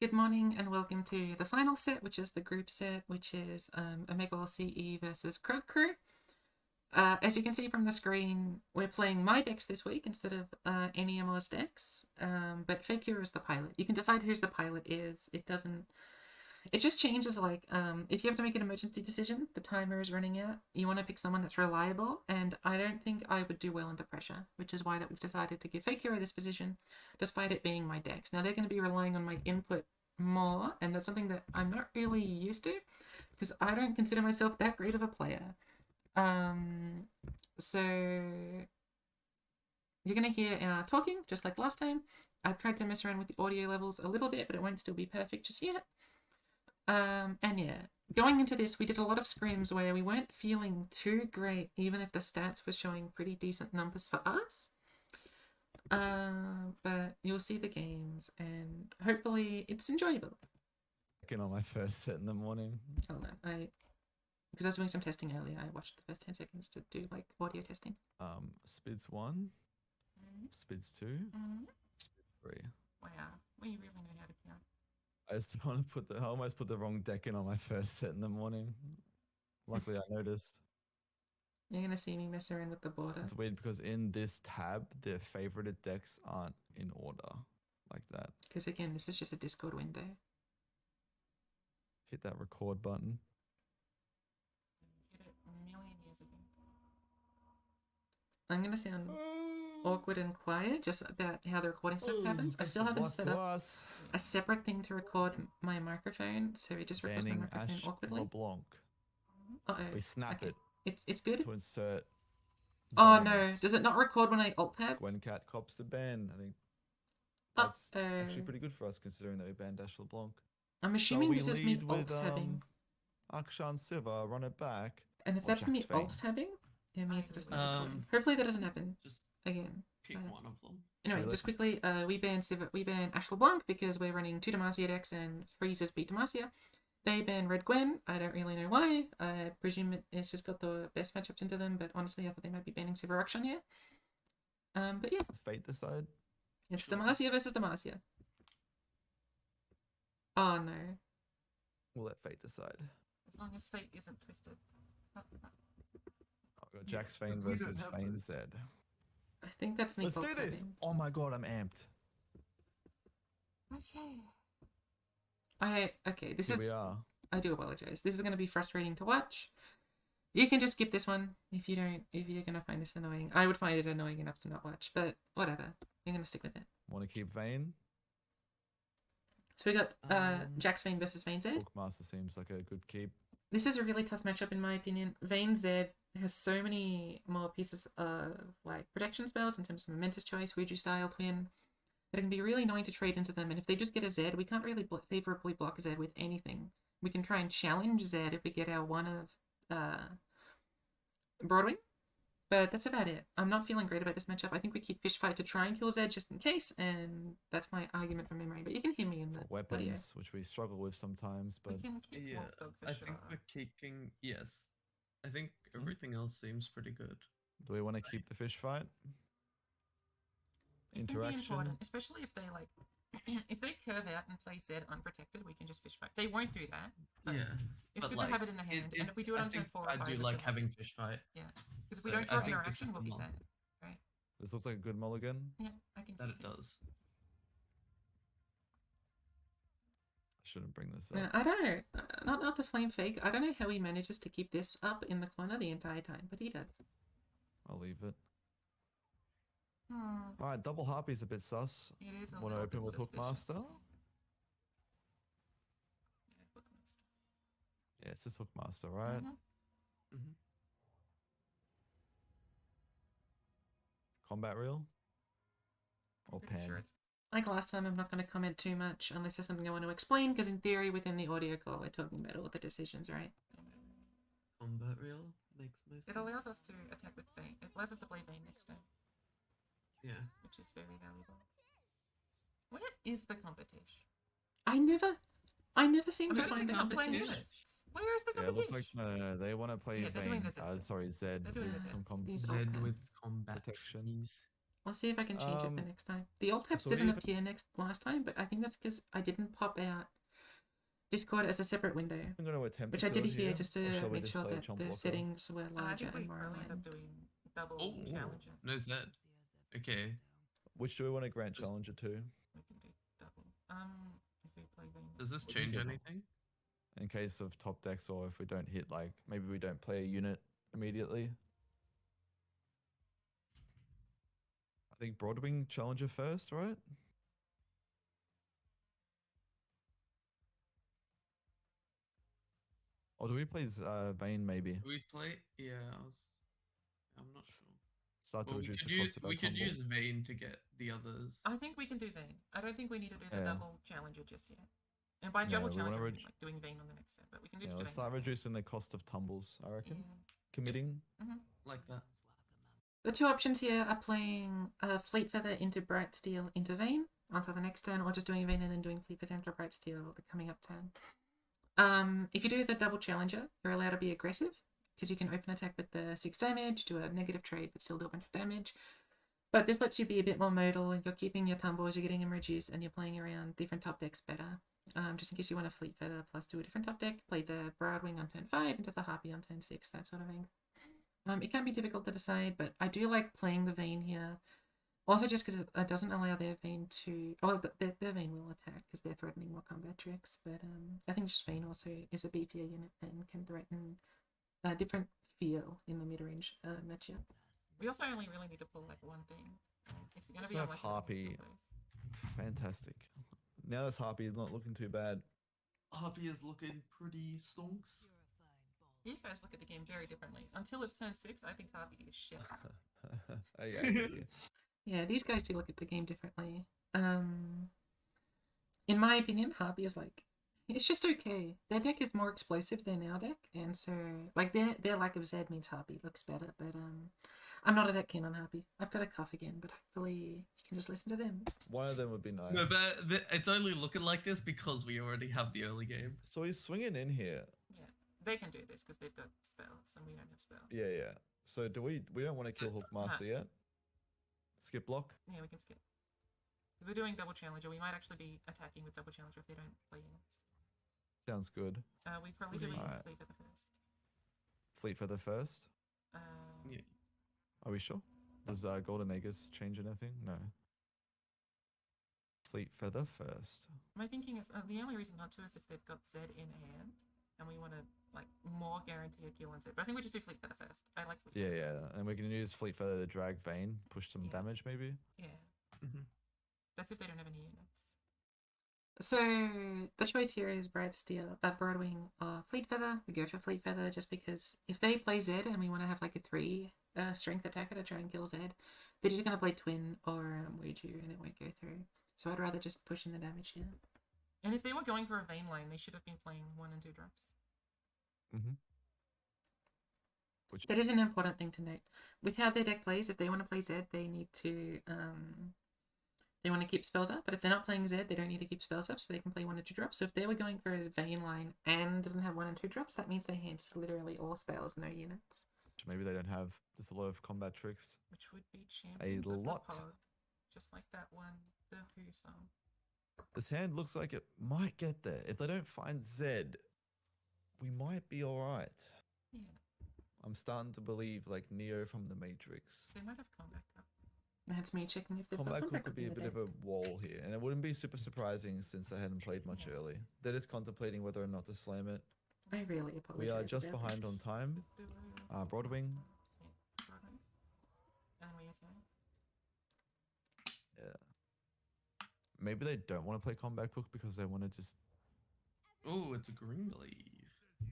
Good morning and welcome to the final set, which is the group set, which is Omega OCE versus KRUG. As you can see from the screen, we're playing my decks this week instead of any MO's decks, but Fake Hero is the pilot. You can decide who's the pilot is. It just changes, like, if you have to make an emergency decision, the timer is running out, you want to pick someone that's reliable, and I don't think I would do well under pressure, which is why that we've decided to give Fake Hero this position, despite it being my decks. Now, they're going to be relying on my input more, and that's something that I'm not really used to, because I don't consider myself that great of a player. So you're going to hear our talking, just like last time. I've tried to mess around with the audio levels a little bit, but it won't still be perfect just yet. And yeah, going into this, we did a lot of scrims where we weren't feeling too great, even if the stats were showing pretty decent numbers for us. But you'll see the games, and hopefully it's enjoyable. Working on my first set in the morning. Hold on, because I was doing some testing earlier, I watched the first 10 seconds to do like audio testing. Spidz 1, Spidz 2, Spidz 3. Wow, we really know how to count. I just want to I almost put the wrong deck in on my first set in the morning. Luckily, I noticed. You're gonna see me mess around with the border. It's weird because in this tab, their favorited decks aren't in order like that. Because again, this is just a Discord window. Hit that record button. Hit it a million years ago. I'm gonna sound awkward and quiet just about how the recording stuff happens. I still haven't set up a separate thing to record my microphone, so it just records my microphone awkwardly. LeBlanc. Uh-oh. We snap it. It's good? To insert. Oh no, does it not record when I alt tab? When Cat cops the ban, I think that's actually pretty good for us considering that we banned Dash LeBlanc. I'm assuming this is me alt tabbing. Akshan Siva, run it back. And if that's me alt tabbing, it means that it's not recording. Hopefully that doesn't happen just again. Pick one of them. Anyway, just quickly, we banned Ash LeBlanc because we're running 2 Demacia decks and Freezes beat Demacia. They ban Red Gwen. I don't really know why. I presume it's just got the best matchups into them, but honestly, I thought they might be banning Silver Akshan here. But yeah. Let's fate decide. It's Demacia versus Demacia. Oh no. We'll let fate decide. As long as fate isn't twisted. I've got Jax Fane versus Fane Z. I think that's me. Let's do this! Oh my god, I'm amped. Okay, this Here is... we are. I do apologize. This is going to be frustrating to watch. You can just skip this one if you're going to find this annoying. I would find it annoying enough to not watch, but whatever. You're going to stick with it. Want to keep Vayne? So we got Jax Vayne versus Vayne Z. Bookmaster seems like a good keep. This is a really tough matchup in my opinion. Vayne Z has so many more pieces of like protection spells in terms of Momentous Choice, Fuji Style, Twin, that it can be really annoying to trade into them. And if they just get a Z, we can't really favorably block Z with anything. We can try and challenge Z if we get our one of Broadwing, but that's about it. I'm not feeling great about this matchup. I think we keep Fish Fight to try and kill Z just in case, and that's my argument from memory. But you can hear me in the weapons, audio. Which we struggle with sometimes. But we can keep yeah, I think we're keeping. Yes, I think everything else seems pretty good. Do we want to keep the fish fight? It can be important, especially if they like, if they curve out and play Z unprotected, we can just fish fight. They won't do that. But yeah, it's good to have it in the hand, and if we do it on turn 4 or 5, I do like having fish fight. Yeah, because if we don't throw interaction, we'll be sad, right? This looks like a good mulligan. Yeah, I can. That it does. I shouldn't bring this up. Yeah, I don't know. Not to flame fake. I don't know how he manages to keep this up in the corner the entire time, but he does. I'll leave it. Alright, double harpy's a bit sus. It is a Want to open with Hookmaster? Yeah, it's just Hookmaster, right? Combat reel? Or pen? Sure like last time, I'm not going to comment too much unless there's something I want to explain, because in theory, within the audio call, we're talking about all the decisions, right? Combat reel makes most sense. It allows us to attack with Vayne. It allows us to play Vayne next turn. Yeah. Which is very valuable. Where is the competition? I never seem to find the competition. Where is the competition? Yeah, it looks like no, they want to play Vayne. Sorry, Z. They're doing with some Z with combat protection. I'll see if I can change it for Um, next time. The alt tabs so we didn't even- appear last time, but I think that's because I didn't pop out Discord as a separate window, I'm going to attempt which to I did kill it here here, just or to shall we make just sure play that chomp the blocker? settings were I larger think we and more probably end up aligned. doing double Oh, challenger. no Zed. Okay. Which do we want to grant Just- challenger to? We can do double. If we play Vayne. Does this We can change get- anything? In case of top decks, or if we don't hit, like, maybe we don't play a unit immediately. I think Broadwing challenger first, right? Or do we play Vayne maybe? Do we play? Yeah, I'm not sure. Start to Well, reduce the cost of our we could tumble. use Vayne to get the others. I think we can do Vayne. I don't think we need to do the Yeah. double challenger just yet. And by No, double we wanna challenger, I mean reg- like doing Vayne on the next set, but we can do Yeah, the let's Vayne start now. reducing the cost of tumbles, I reckon. Yeah. Committing. Like that. The two options here are playing Fleet Feather into Bright Steel into Vayne onto the next turn, or just doing Vayne and then doing Fleet Feather into Bright Steel the coming up turn. If you do the double challenger, you're allowed to be aggressive because you can open attack with the 6 damage, do a negative trade, but still do a bunch of damage. But this lets you be a bit more modal. You're keeping your tumbles, you're getting them reduced, and you're playing around different top decks better. Just in case you want to Fleet Feather plus do a different top deck, play the Broadwing on turn 5 into the Harpy on turn 6, that sort of thing. It can be difficult to decide, but I do like playing the Vayne here. Also just because it doesn't allow their Vayne to... Well, their Vayne will attack because they're threatening more combat tricks, but I think just Vayne also is a beefier unit and can threaten a different feel in the mid-range matchup. We also only really need to pull like one thing. It's going to Also be have unlikely that we Harpy. can pull both. Fantastic. Now this Harpy is not looking too bad. Harpy is looking pretty stonks. You guys look at the game very differently. Until it's turn 6, I think Harpy is shit. Yeah, these guys do look at the game differently. In my opinion, Harpy is like... It's just okay. Their deck is more explosive than our deck, and so like their lack of Zed means Harpy looks better. But I'm not that keen on Harpy. I've got a cuff again, but hopefully you can just listen to them. One of them would be nice. No, but it's only looking like this because we already have the early game. So he's swinging in here. Yeah, they can do this because they've got spells and we don't have spells. Yeah. So do we don't want to kill Hookmaster yet? Skip block? Yeah, we can skip. Because we're doing double challenger, we might actually be attacking with double challenger if they don't play units. Sounds good. We probably doing Alright. Fleet Feather first. Fleet Feather first. Yeah. Are we sure? Does Golden Aegis change anything? No. Fleet Feather first. My thinking is the only reason not to is if they've got Zed in hand and we want to like more guarantee a kill on Zed. But I think we just do Fleet Feather first. I like Fleet Feather. Yeah. first. And we can use Fleet Feather to drag Vayne, push some Yeah. damage maybe. Yeah. Mhm. That's if they don't have any units. So the choice here is Broadwing or Fleet Feather. We go for Fleet Feather just because if they play Zed and we want to have like a 3 strength attacker to try and kill Zed, they're just going to play Twin or Wager and it won't go through. So I'd rather just push in the damage here. And if they were going for a Vayne line, they should have been playing 1 and 2 drops. Which That is an important thing to note. With how their deck plays, if they want to play Zed, they need to they want to keep spells up. But if they're not playing Zed, they don't need to keep spells up, so they can play 1 or 2 drops. So if they were going for a Vayne line and didn't have 1 and 2 drops, that means their hand is literally all spells, no units. maybe they don't have just a lot of combat tricks. Which would be Champions of lot. the Pod. Just like that one, the Who song. This hand looks like it might get there. If they don't find Zed, we might be alright. Yeah, I'm starting to believe like Neo from the Matrix. they might have combat cup. That's me checking if they've got Combat combat could be a in the bit deck. of a wall here, and it wouldn't be super surprising since they hadn't played much Yeah. early. They're just contemplating whether or not to slam it. I really apologize. We are just about behind on this. time. Broadwing. Yeah, Broadwing. And we attack. Yeah. Maybe they don't want to play Combat Cook because they want to just. Oh, it's a green leaf.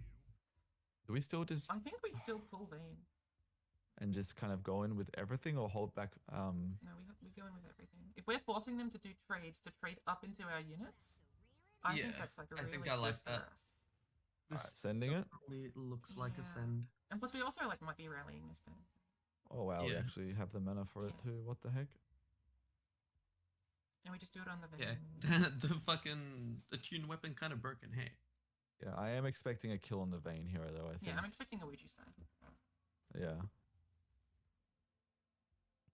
Do we still just I think we still pull Vayne. and just kind of go in with everything or hold back? No, we go in with everything. If we're forcing them to do trades to trade up into our units, I think Yeah, that's like a I really think I good like for that. us. This Alright, sending it. definitely looks like a Yeah. send. And plus, we also like might be rallying this turn. Oh wow, we Yeah. actually have the mana for it Yeah. too. What the heck? And we just do it on the Yeah, Vayne. the fucking attuned weapon kind of broken. Hey, Yeah, I am expecting a kill on the Vayne hero though. I think. Yeah, I'm expecting a Ouija stone. Yeah.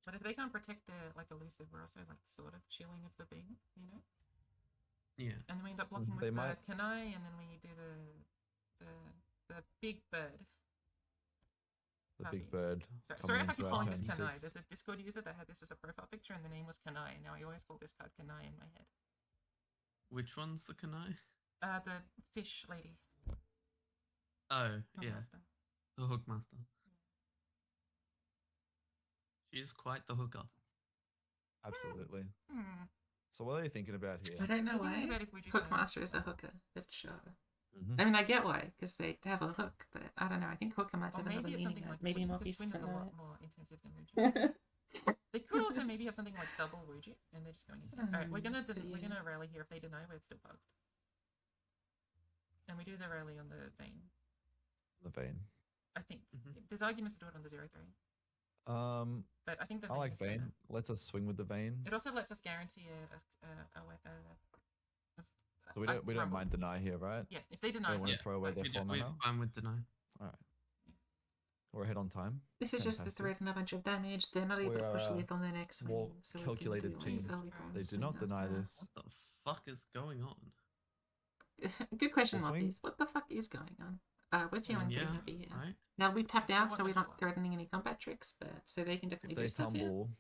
But if they can't protect their like elusive, we're also like sort of chilling if the bing, you know. Yeah. And then we end up blocking They with might- the Kanai, and then we do the big bird. The Puppy. big bird. Sorry coming if I keep into our calling this turn Kanai. 6. There's a Discord user that had this as a profile picture, and the name was Kanai. Now I always call this card Kanai in my head. Which one's the Kanai? The fish lady. Oh, Not yeah. master. The Hookmaster. She is quite the hooker. Absolutely. Hmm. So what are you thinking about here? I don't know I'm thinking why. about if we just don't- Hookmaster is a hooker, but sure. Mhm. I mean, I get why, because they have a hook, but I don't know. I think hooker might Or have another maybe it's meaning. something like Maybe twin, more because pieces twin is a than lot more intensive than Ruji. that. They could also maybe have something like double Ruji, and they're just going into. Alright, we're gonna but we're yeah. gonna rally here. If they deny, we're still bugged. And we do the rally on the vein. The vein. I think Mhm. there's arguments to do it on the 0-3, but I think the I vein like is better. vein. Let us swing with the vein. It also lets us guarantee So we a don't rumble. mind deny here, right? Yeah, if they deny, Don't want to us, throw away like, their We're 4 mana. fine with deny. Alright. We're ahead on time. This is just the Fantastic. threat and a bunch of damage. They're not able to push We're, leaf on their next swing. more So we calculated can do teams. early They They swing do not deny after. this. What the fuck is going on? Good question, Full swing? Moppies. What the fuck is going on? We're feeling pretty Yeah, happy here. right? Now we've tapped So out, what so we're would you not like? threatening any combat tricks, but so they can If definitely they do stuff here. tumble,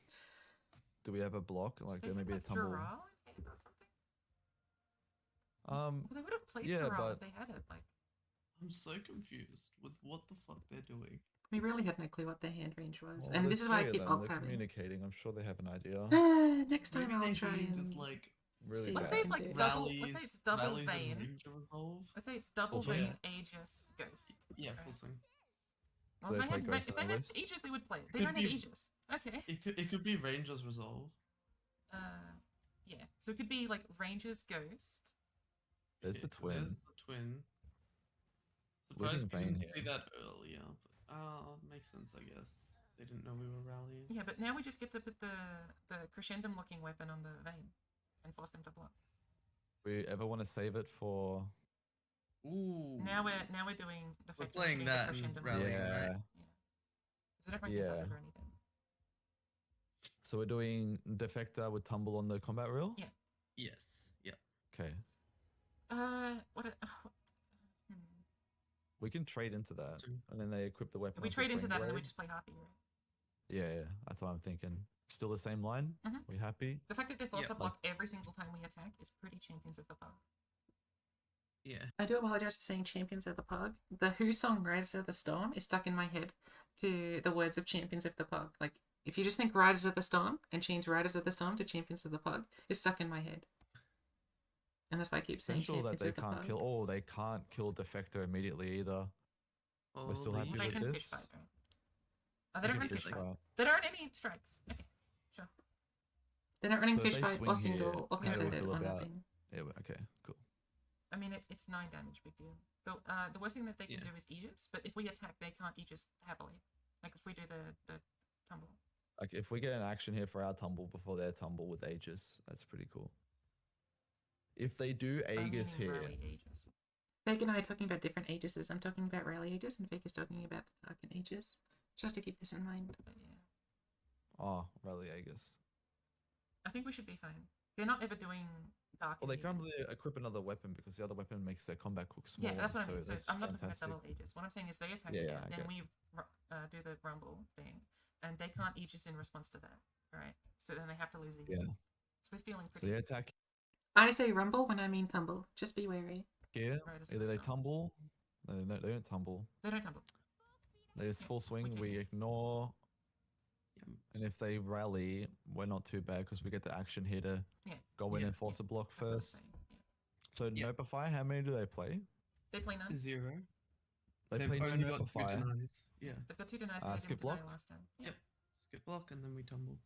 do we have a block? Like They there may had, be a like, tumble. Dural in hand or something? Um, Well, they would have played yeah, Dural but- if they had it. Like, I'm so confused with what the fuck they're doing. We really have no clue what their hand range was, well, and this there's is why I 3 of keep them. alt They're crabbing. communicating. I'm sure they have an idea. Next time Maybe I'll they're try doing and just like Really see bad. let's say it's like do. double. rallies. Let's say it's double rallies and vein. Ranger Resolve. Let's say it's double Full vein, swing? Aegis, Ghost. Yeah, Okay. full swing. Well, They if they play had, Ghost if they on had the list? Aegis, they would play it. They Could don't have be- Aegis. Okay. It could be Ranger's Resolve. Yeah. So it could be like Ranger's Ghost. There's the Okay, twin. There's the twin. Losing Surprised we vein didn't see here. that earlier, but makes sense, I guess. They didn't know we were rallying. Yeah, but now we just get to put the crescendum looking weapon on the vein and force them to block. We ever want to save it for? Ooh. Now we're doing the We're Defector playing hitting that the and crescendum rallying, weapon. Yeah. right? Yeah. Because they don't bring Yeah. passive or anything. So we're doing defector with tumble on the combat reel. Yeah. Yes. Yeah. Okay. What? We can trade into that, True. and then they equip the weapon. We onto trade into Green that and then we Blade. just play Harpy, right? Yeah, that's what I'm thinking. Still the same line. Mhm. We happy? The fact that they're forced Yeah. to block every single time we attack is pretty champions of the pub. Yeah. I do apologize for saying Champions of the Pug. The Who song Riders of the Storm is stuck in my head to the words of Champions of the Pug. Like, if you just think Riders of the Storm and change Riders of the Storm to Champions of the Pug, it's stuck in my head. And that's why I keep saying Essential that Champions they of the can't Pug. kill. Oh, they can't kill defector immediately either. We're still happy They with can this. fish fight, right? Oh, they They don't can run fish fish fight. fight. They don't run any strikes. Okay, sure. They're not running So if fish they fight swing or single here, or how do we concerted feel or about- nothing. Yeah. Okay. Cool. I mean, it's 9 damage, big deal. The worst thing that they can Yeah. do is Aegis, but if we attack, they can't Aegis happily. Like if we do the tumble. Like if we get an action here for our tumble before their tumble with Aegis, that's pretty cool. If they do Aegis Meaning here, rally Aegis. Vega and I are talking about different Aegises. I'm talking about Rally Aegis, and Vega's talking about the Tarkin Aegis. Just to keep this in mind. But yeah, oh, rally Aegis. I think we should be fine. They're not ever doing dark. Well, they Aegis. can't really equip another weapon because the other weapon makes their combat cook smaller. Yeah, that's what I so mean. So that's I'm not talking fantastic. about double Aegis. What I'm saying is they attack Yeah, here, yeah, I then get- we do the rumble thing, and they can't Aegis in response to that, right? So then they have to lose Aegis. Yeah. So we're feeling So pretty. they attack I say rumble when I mean tumble. Just be wary. here. Right, as Either they well. tumble. No, they don't tumble. They don't tumble. They just full swing. take We this. ignore. Yeah. And if they rally, we're not too bad because we get the action here to Yeah. go in Yeah. and force a block That's what I'm first. saying. Yeah. So Yeah. Nopify, how many do they play? They play none. 0. They They've play no only got 2 Nopify. denies. Yeah. They've got 2 denies. Uh, They skip didn't deny block? last time. Yeah. Yep. Skip block and then we tumble.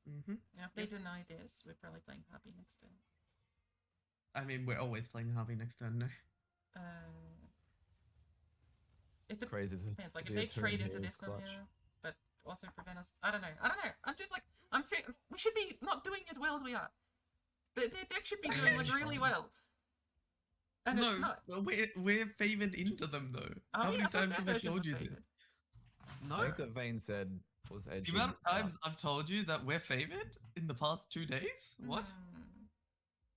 Mhm. Now, if they Yep. deny this, we're probably playing Harpy next turn. I mean, we're always playing Harvey next turn. No. It Crazy. depends. Like if the they turn trade here into is this clutch. somehow, but also prevent us. I don't know. I'm just like we should be not doing as well as we are. Their deck should be doing like really well. And no, it's not. well, we're favored into them though. Are How we? many I thought times that have I version told was you favoured. this? No. I think that Vane said was The edging. amount of up. times I've told you that we're favored in the past 2 days? What?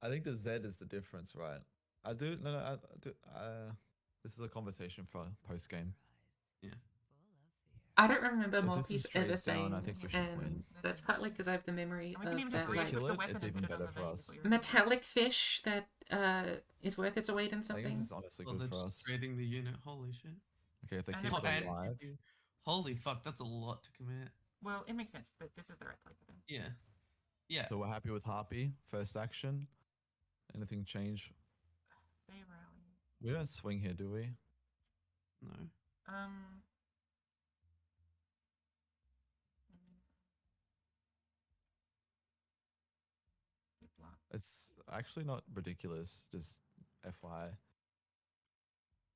I think the Z is the difference, right? I do. No, no. I do. This is a conversation for post game. I don't remember If this Morty's is ever straight down, saying, I think we should win. and that's partly because I have the memory And we can even of just that If they like kill the it, weapon it's and even put it on better the for vein us. before you reveal it. metallic fish that is worth its weight in I think something. this is honestly Well, good they're for just us. trading the unit. Holy shit. Okay, if they And keep then- it And alive. holy fuck, that's a lot to commit. Well, it makes sense that this is the right play for them. Yeah. Yeah. So we're happy with Harpy. First action. Anything change? They rally. We don't swing here, do we? No. Good block. It's actually not ridiculous. Just FYI.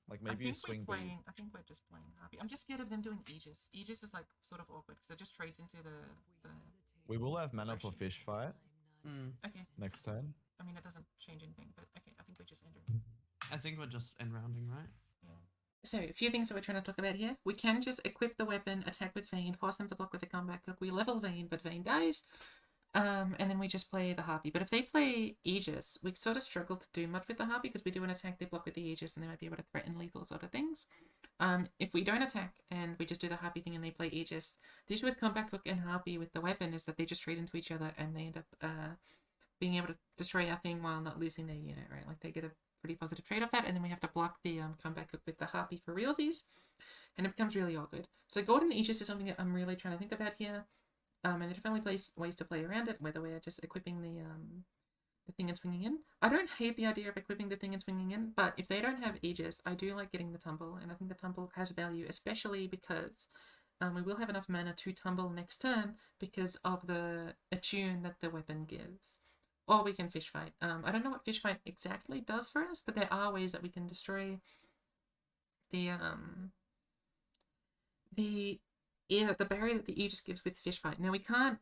Like I maybe you think swing we're B. playing. I think we're just playing happy. I'm just scared of them doing Aegis. Aegis is like sort of awkward because it just trades into the. We will have mana for Actually- fish fight Okay. next turn. I mean, it doesn't change anything, but okay. I think we just enter. I think we're just end rounding, right? Yeah. So, a few things that we're trying to talk about here. We can just equip the weapon, attack with Vane, force them to block with a combat hook. We level Vane, but Vane dies. And then we just play the Harpy. But if they play Aegis, we sort of struggle to do much with the Harpy because we do an attack, they block with the Aegis, and they might be able to threaten lethal sort of things. If we don't attack and we just do the Harpy thing and they play Aegis, the issue with combat hook and Harpy with the weapon is that they just trade into each other and they end up being able to destroy our thing while not losing their unit, right? Like they get a pretty positive trade off that, and then we have to block the combat hook with the Harpy for realsies, and it becomes really awkward. So Golden Aegis is something that I'm really trying to think about here. And there are definitely ways to play around it, whether we're just equipping the thing and swinging in. I don't hate the idea of equipping the thing and swinging in, but if they don't have Aegis, I do like getting the tumble, and I think the tumble has value, especially because we will have enough mana to tumble next turn because of the attune that the weapon gives. Or we can fish fight. I don't know what fish fight exactly does for us, but there are ways that we can destroy the barrier that the Aegis gives with fish fight. Now we can't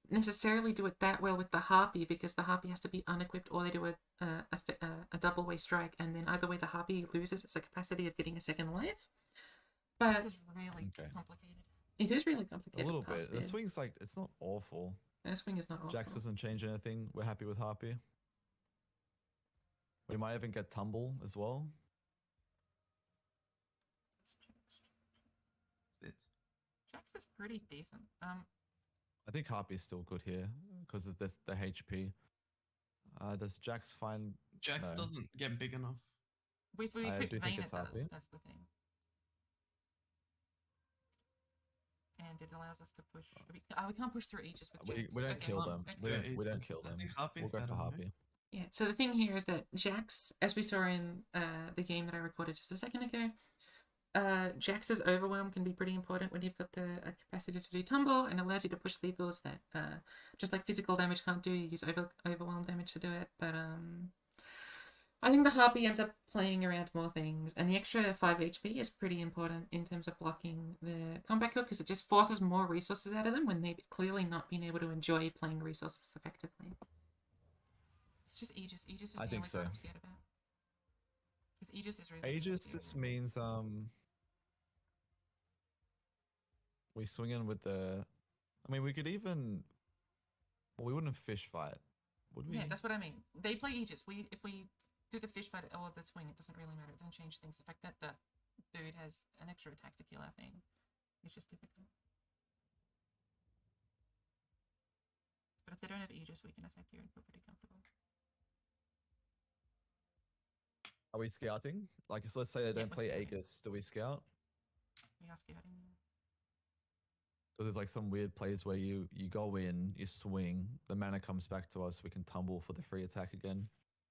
necessarily do it that well with the Harpy because the Harpy has to be unequipped, or they do a double way strike, and then either way the Harpy loses its capacity of getting a second life. But This is really Okay. complicated. it is really A complicated. little past bit. The this. swing's like it's not awful. The swing is not awful. Jax doesn't change anything. We're happy with Harpy. We might even get tumble as well. Spidz. Jax is pretty decent. I think Harpy's still good here because of this, the HP. Does Jax find? Jax No. doesn't get big enough. If we I equip do think Vane, it's it does. happy. That's the thing. And it allows us to push. We can't push through Aegis with Jax. We don't Okay, kill well, them. okay. We don't. We Yeah, don't kill I them. think Harpy's We'll go for better, no? Harpy. Yeah, so the thing here is that Jax, as we saw in the game that I recorded just a second ago, Jax's overwhelm can be pretty important when you've got the capacity to do tumble, and allows you to push lethals that just like physical damage can't do. You use overwhelm damage to do it, but I think the Harpy ends up playing around more things, and the extra 5 HP is pretty important in terms of blocking the combat hook because it just forces more resources out of them when they've clearly not been able to enjoy playing resources effectively. It's just Aegis. Aegis is I the think only so. card I'm scared about. Because Aegis is really Aegis scary. just means we swing in with the. I mean, we could even. Well, we wouldn't fish fight, would we? Yeah, that's what I mean. They play Aegis. If we do the fish fight or the swing, it doesn't really matter. It doesn't change things. The fact that the dude has an extra attack to kill our thing is just difficult. But if they don't have Aegis, we can attack here and feel pretty comfortable. Are we scouting? Like, so let's say they don't we're play scouting. Aegis. Do we scout? We are scouting. Because there's like some weird plays where you go in, you swing, the mana comes back to us, we can tumble for the free attack again.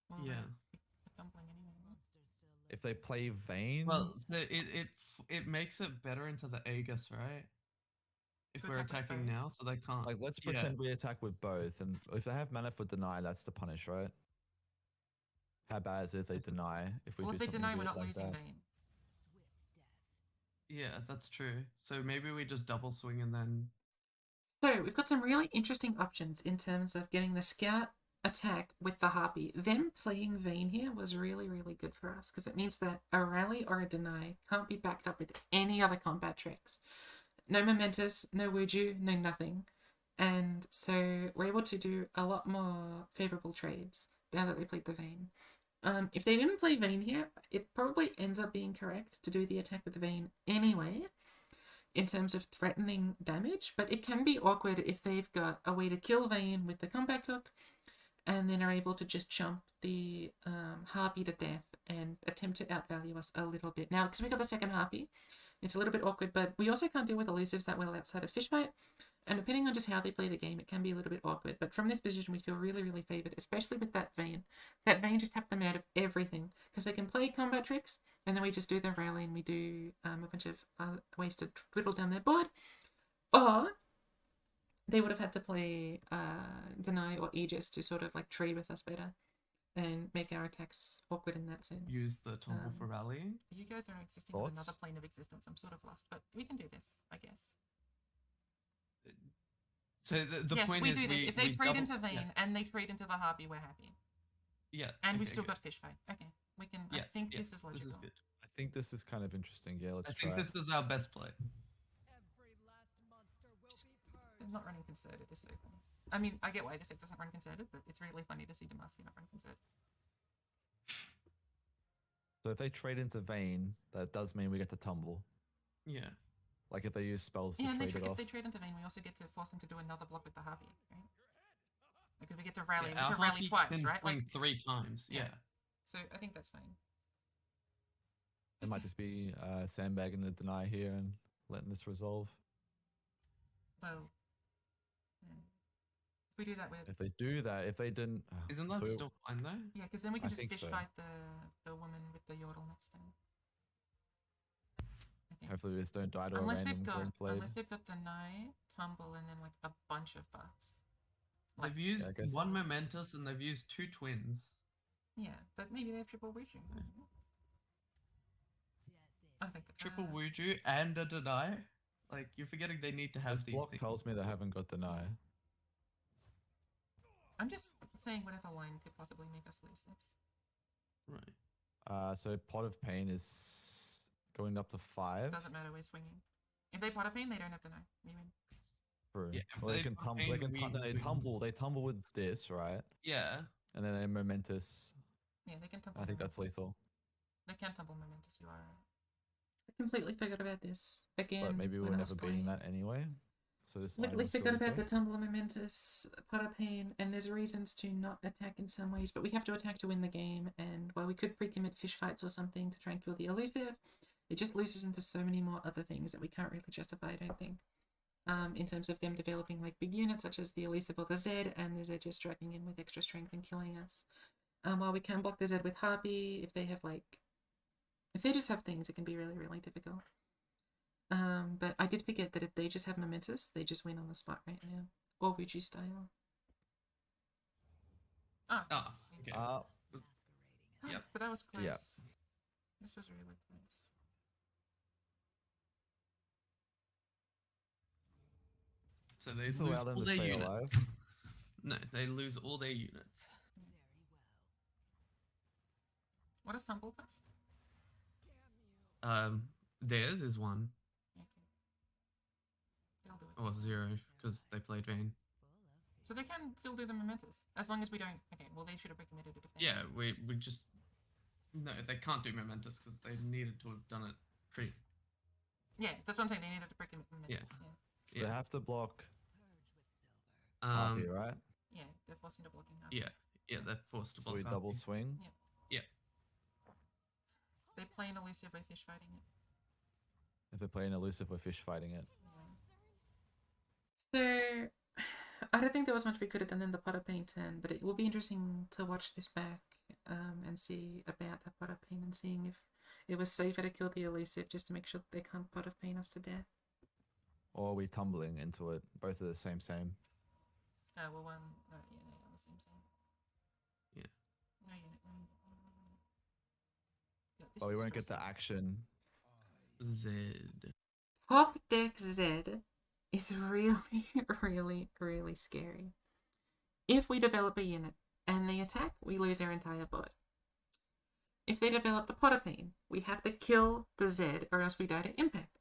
Well, Yeah. we're tumbling anyway. If they play Vane, Well, so it makes it better into the Aegis, right? If To we're attack with attacking both. now, so they can't. like let's yeah. pretend we attack with both, and if they have mana for deny, that's the punish, right? How bad is it if they deny? If we Well, do if they something deny, we're weird not like losing that? Vane. Yeah, that's true. So maybe we just double swing and then. So we've got some really interesting options in terms of getting the scout attack with the Harpy. Them playing Vane here was really, really good for us because it means that a rally or a deny can't be backed up with any other combat tricks. no momentous, no wuju, no nothing. And so we're able to do a lot more favorable trades now that they played the Vayne. If they didn't play Vayne here, it probably ends up being correct to do the attack with the Vayne anyway, in terms of threatening damage, but it can be awkward if they've got a way to kill Vayne with the comeback hook, and then are able to just chomp the Harpy to death and attempt to outvalue us a little bit. Now, because we got the second Harpy, it's a little bit awkward, but we also can't deal with elusives that well outside of Fishfight, and depending on just how they play the game, it can be a little bit awkward. But from this position, we feel really, really favoured, especially with that Vayne. That Vayne just tapped them out of everything, because they can play combat tricks, and then we just do their rally, and we do a bunch of ways to whittle down their board. Or they would have had to play Deny or Aegis to sort of like trade with us better and make our attacks awkward in that sense. Use the tumble for rallying. You guys are existing in Thoughts? another plane of existence. I'm sort of lost, but we can do this, I guess. So the yes, point we is do this. If they we trade double- into Vayne yes. and they trade into the Harpy, we're happy. Yeah. And we've okay, still good. got fish fight. Okay, we can. I Yes, think yes, this is logical. This is good. I think this is kind of interesting. Yeah, let's I try. think this is our best play. Not running concerted is so funny. I mean, I get why this deck doesn't run concerted, but it's really funny to see Demacia not run concerted. So if they trade into Vayne, that does mean we get to tumble. Yeah. Like if they use spells to Yeah, and trade it if off. they trade into Vayne, we also get to force them to do another block with the Harpy, right? Because we get to rally, Yeah, we get our to rally Harpy twice, can right? swing Like, 3 times. Yeah. Yeah. so I think that's fine. It might just be sandbagging the deny here and letting this resolve. Well, if we do that with If they do that, if they didn't, Isn't so that we- still fine though? yeah, because then we can I just think fish so. fight the woman with the yordle next time. I think. hopefully we just don't die to Unless a they've random got green blade. unless they've got deny, tumble, and then like a bunch of buffs. Like, They've used I guess- 1 momentous and they've used 2 twins. yeah, but maybe they have triple Wuju. I think Triple Wuju and a deny. Like you're forgetting they need to have This these block things. tells me they haven't got deny. I'm just saying whatever line could possibly make us lose this. Right. So pot of pain is going up to 5. Doesn't matter, we're swinging. If they pot a pain, they don't have to know. We win. True. Yeah, if Well, they they can pot tumble. pain, They can we- they tumble. They tumble with this, right? Yeah. And then they momentous. Yeah, they can tumble. I think that's momentous. lethal. They can tumble momentous, you are right. I completely forgot about this. Again, But maybe we're when I was never beating playing. that anyway. So this line Completely will still forgot be about the good. tumble momentous pot of pain, and there's reasons to not attack in some ways, but we have to attack to win the game. And while we could pre-commit fish fights or something to try and kill the elusive, it just loses into so many more other things that we can't really justify, I don't think. In terms of them developing like big units such as the elusive or the Z, and the Z just striking in with extra strength and killing us. While we can block the Z with Harpy, if they just have things, it can be really, really difficult. But I did forget that if they just have momentous, they just win on the spot right now. Or Wuju style. Ah, Ah. Okay. Yep. But that was close. Yep. This was really close. So they This lose allow them all to their stay units. alive. No, they lose all their units. What does tumble cost? Theirs is 1 Okay. They'll do it. or 0 because they played Vayne. So they can still do the momentous as long as we don't. Okay, well they should have recommitted it if they. Yeah, we just no, they can't do momentous because they needed to have done it pre. Yeah, that's what I'm saying. They needed to pre-commit momentous. Yeah. Yeah. So they have to block Um, Harpy, right? Yeah, they're forced into blocking hard. yeah, they're forced to So block. we double Harpy. swing. They play an elusive, we're fish fighting it. If they play an elusive, we're fish fighting it. Yeah. So, I don't think there was much we could have done in the pot of pain turn, but it will be interesting to watch this back and see about that pot of pain and seeing if it was safer to kill the elusive just to make sure that they can't pot of pain us to death. Or are we tumbling into it? Both are the same. Well, one. Yeah, on the same side. Yeah. No unit. No unit. No unit. Yeah, this But we is won't get the stressful. action. Z. Top deck Z is really, really, really scary. If we develop a unit and they attack, we lose our entire board. If they develop the pot of pain, we have to kill the Z or else we die to impact.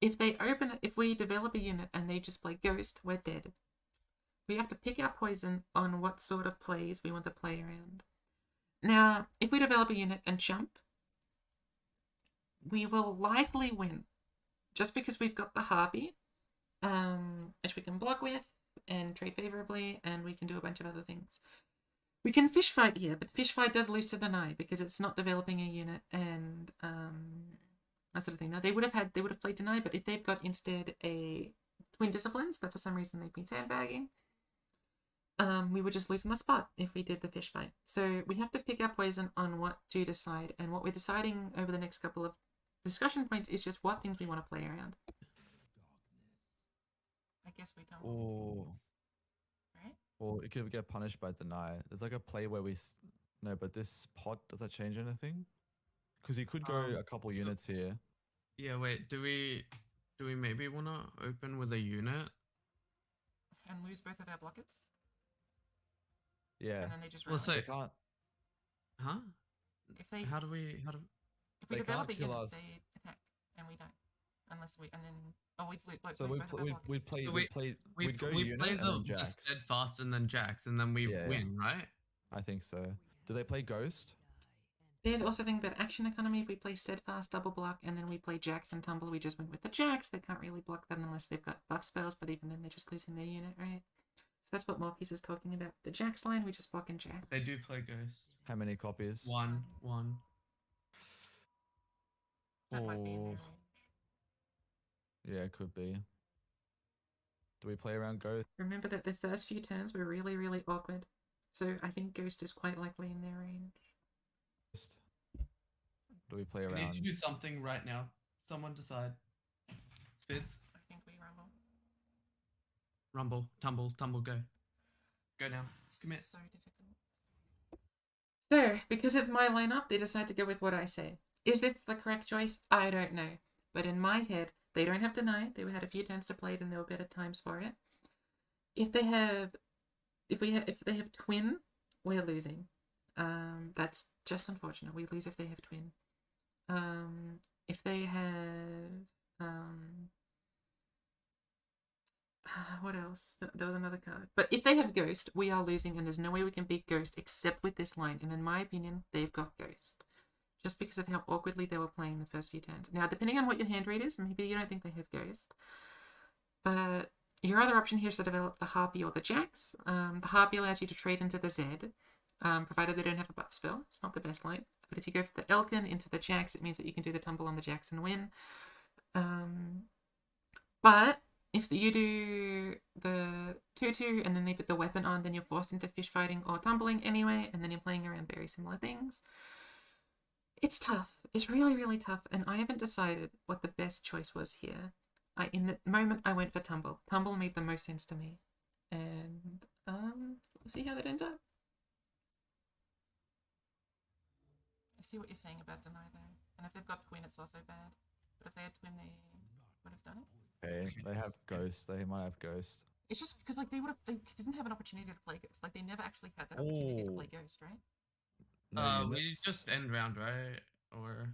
if they open it, if we develop a unit and they just play Ghost, we're dead. We have to pick our poison on what sort of plays we want to play around. Now, if we develop a unit and jump, we will likely win, just because we've got the Harpy, which we can block with and trade favorably, and we can do a bunch of other things. We can fish fight here, but fish fight does lose to deny because it's not developing a unit and that sort of thing. Now they would have played deny, but if they've got instead a twin disciplines that for some reason they've been sandbagging, we would just lose on the spot if we did the fish fight. So we have to pick our poison on what to decide, and what we're deciding over the next couple of discussion points is just what things we want to play around. I guess we don't. Oh. Right? Or it could get punished by deny. There's like a play where no, but this pot, does that change anything? Because you could go a couple units here. Yeah, wait. Do we maybe want to open with a unit? And lose both of our blockers? Yeah. And then they just Well, rally? so- They can't. Huh? If they How do we? if we they develop a can't kill unit, us. they attack, and we don't. Unless we we'd So lose both of our blockers. we'd play. So We'd go we unit play and then the jacks. steadfast and then jacks, and then we Yeah, yeah. win, right? I think so. Do they play ghost? They also think about action economy. If we play steadfast, double block, and then we play jacks and tumble, we just went with the jacks. They can't really block that unless they've got buff spells, but even then they're just losing their unit, right? So that's what Morpheus is talking about. The jacks line, we just block and jack. They do play ghost. How many copies? One. That might be in their Oh. range. Yeah, it could be. Do we play around ghost? Remember that the first few turns were really, really awkward. So I think Ghost is quite likely in their range. Do we play We need around? to do something right now. Someone decide. Spidz. I think we rumble. Rumble, tumble, go. Go now. This Commit. is so difficult. So, because it's my lineup, they decide to go with what I say. Is this the correct choice? I don't know. But in my head, they don't have deny. They had a few turns to play it, and there were better times for it. If they have twin, we're losing. That's just unfortunate. We lose if they have twin. If they have what else? There was another card. But if they have Ghost, we are losing, and there's no way we can beat Ghost except with this line. And in my opinion, they've got Ghost. Just because of how awkwardly they were playing the first few turns. Now, depending on what your hand rate is, maybe you don't think they have Ghost. But your other option here is to develop the Harpy or the Jax. The Harpy allows you to trade into the Z, provided they don't have a buff spell. It's not the best line. But if you go for the Elkin into the Jax, it means that you can do the tumble on the Jax and win. But if you do the 2-2 and then they put the weapon on, then you're forced into fish fighting or tumbling anyway, and then you're playing around very similar things. It's tough. It's really, really tough, and I haven't decided what the best choice was here. In the moment, I went for tumble. Tumble made the most sense to me, and we'll see how that ends up. I see what you're saying about deny though. And if they've got twin, it's also bad. But if they had twin, they would have done it. Okay, they have ghost. They might have ghost. It's just because they didn't have an opportunity to play Ghost. Like they never actually had that opportunity to play Ghost, right? No We units. just end round, right? Or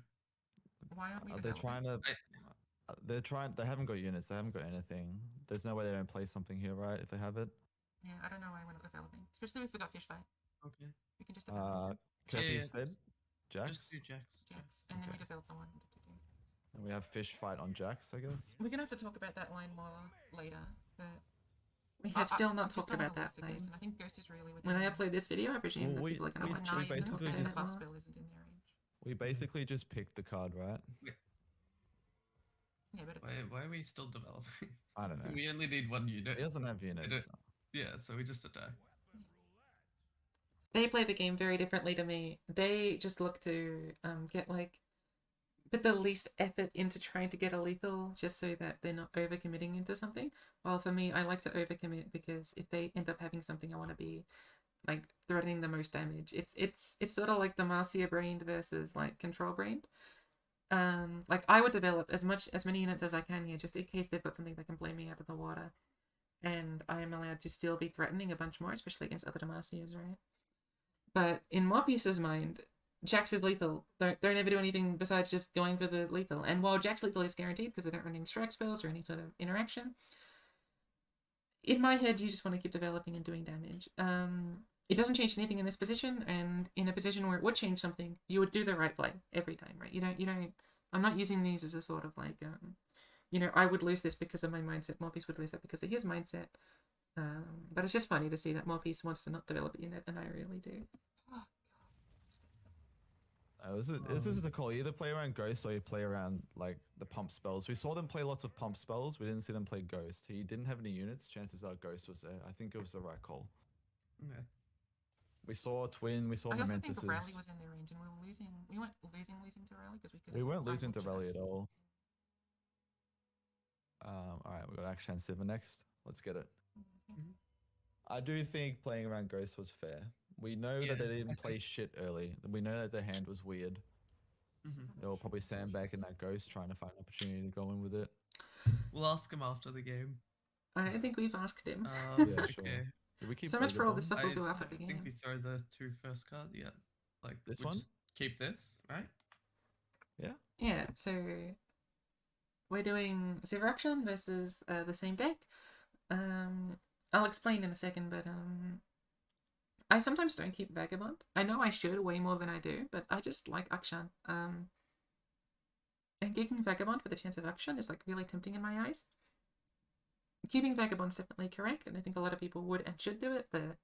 Why aren't we? They're trying to. I- They're trying. They haven't got units. They haven't got anything. There's no way they don't play something here, right? If they have it. Yeah, I don't know why we're not developing. Especially if we got fish fight. okay. We can just develop Kirby Yeah, yeah. instead. Jax. Just do jacks. Jax, and then we Okay. develop the one. And we have fish fight on Jax, I guess. We're gonna have to talk about that line more later. But We have still not I've just talked done a about that list of Ghosts, line. and I think Ghost is really When I within- upload this video, I presume Well, that we- people are going we- to Deny we isn't, basically and the just- buff spell isn't in their range. We basically just picked the card, right? Yeah, but Why are we still developing? I don't know. We only need one He unit. doesn't have units. Yeah, so we just attack. They play the game very differently to me. They just look to put the least effort into trying to get a lethal just so that they're not overcommitting into something. While for me, I like to overcommit because if they end up having something, I want to be like threatening the most damage. It's sort of like Demacia brained versus like control brained. Like I would develop as many units as I can here just in case they've got something that can blow me out of the water. And I am allowed to still be threatening a bunch more, especially against other Demacias, right? But in Morpheus's mind, Jax is lethal. Don't ever do anything besides just going for the lethal. And while Jax lethal is guaranteed because they don't run any strike spells or any sort of interaction, in my head you just want to keep developing and doing damage. It doesn't change anything in this position, and in a position where it would change something, you would do the right play every time, right? You don't. I'm not using these as a sort of like, I would lose this because of my mindset. Morpies would lose that because of his mindset. But it's just funny to see that Morpies wants to not develop a unit, and I really do. This is a call. You either play around Ghost or you play around like the pump spells. We saw them play lots of pump spells. We didn't see them play Ghost. He didn't have any units. Chances are Ghost was there. I think it was the right call. Okay. We saw Twin. We saw I also Momentous. think Rally was in their range, and we were losing. We weren't losing to Rally because we could. We weren't losing to Rally at all. All right, we got Action Siva next. Let's get it. Mhm. I do think playing around Ghost was fair. We know that they didn't play shit early. We know that their hand was weird. They were probably sandbagging that Ghost, trying to find an opportunity to go in with it. We'll ask him after the game. I don't think we've asked him. Yeah, sure. Okay. Did we keep So much for all the Vagabond? stuff we'll do after the I think we game. throw the 2 first cards. Yeah. Like This we one? Just keep this, right? Yeah, so we're doing Silver Action versus the same deck. I'll explain in a second, but I sometimes don't keep Vagabond. I know I should way more than I do, but I just like Akshan. And kicking Vagabond for the chance of Akshan is like really tempting in my eyes. Keeping Vagabond's definitely correct, and I think a lot of people would and should do it, but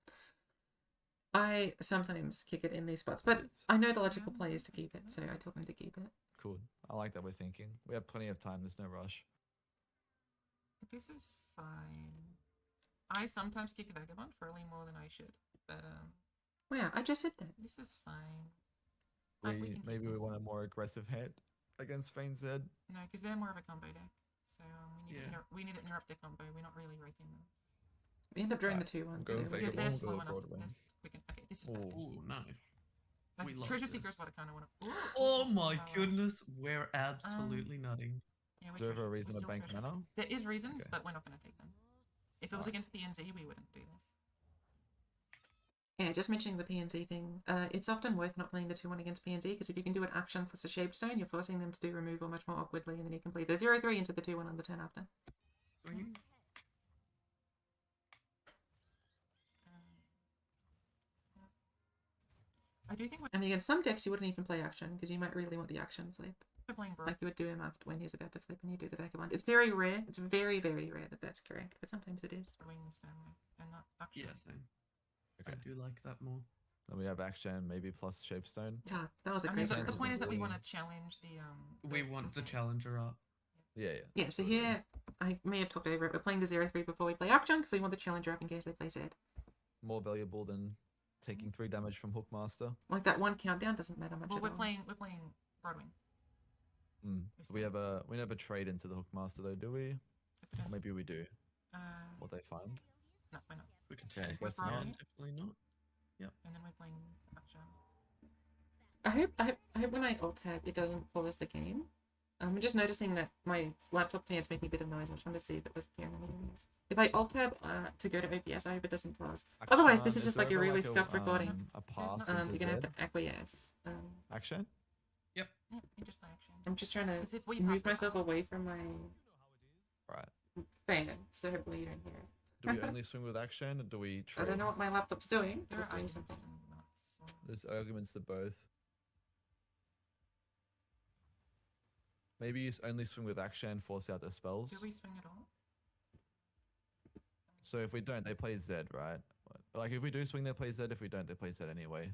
I sometimes kick it in these spots. But I know the logical play is to keep it, so I tell them to keep it. Cool. I like that we're thinking. We have plenty of time. There's no rush. This is fine. I sometimes kick Vagabond for early more than I should, but well, yeah, I just said that. This is fine. Maybe we want a more aggressive hand against Vayne Zed. No, because they're more of a combo deck. So Yeah. we need to interrupt their combo. We're not really raising them. We end up drawing the 2-1 go too, because they're Vagabond, slow go enough. Broadway. They're quick. Okay, this is bad. Ooh, nice. Like, we love Treasure this. Seeker is what I kind of want to. Oh my goodness, we're absolutely nutting. Yeah, Is there ever a reason to bank mana? There is reasons, Okay. but we're not going to take them. If it was against PNZ, we wouldn't do this. Yeah, just mentioning the PNZ thing. It's often worth not playing the 2-1 against PNZ, because if you can do an action plus a Shapestone, you're forcing them to do removal much more awkwardly, and then you can play the 0-3 into the 2-1 on the turn after. Swinging. I do think, and against some decks, you wouldn't even play action, because you might really want the action flip. We're playing like you would do him after when he's about to flip, and you do the Vagabond. It's very rare. It's very, very rare that that's correct, but sometimes it is. Wings and not action. Yeah, same. Okay. I do like that more. Then we have Action, maybe plus Shapestone. Yeah, that was a I great. mean, The point is that we really- want to challenge the We want the challenger up. Yeah. Yeah, so here I may have talked over it. We're playing the 0-3 before we play Arcjunk, because we want the challenger up in case they play Zed. More valuable than taking 3 damage from Hookmaster. Like that one countdown doesn't matter much. Well, we're all. playing Broadwing. We never trade into the Hookmaster though, do we? It Or depends. maybe we do. Uh, What they find. no, we're not. We can Okay, take guess one, not. definitely not. And then we're playing Arcjunk. I hope when I alt tab it doesn't pause the game. I'm just noticing that my laptop fans make a bit of noise. I'm trying to see if it was here. If I alt tab to go to OBS, I hope it doesn't pause. Otherwise, this is just like a really scuffed recording. A pass You're into gonna have Zed. to acquiesce. Action? Yeah, you just play action. I'm just trying to if we move pass myself away from my Right. fan, so hopefully you don't hear it. Do we only swing with Action or do we I trade? don't know what my laptop's doing. There It's are doing items something. and nuts. There's arguments to both. Maybe you only swing with Action, force out their spells. Do we swing at all? So if we don't, they play Zed, right? Like if we do swing, they play Zed. If we don't, they play Zed anyway.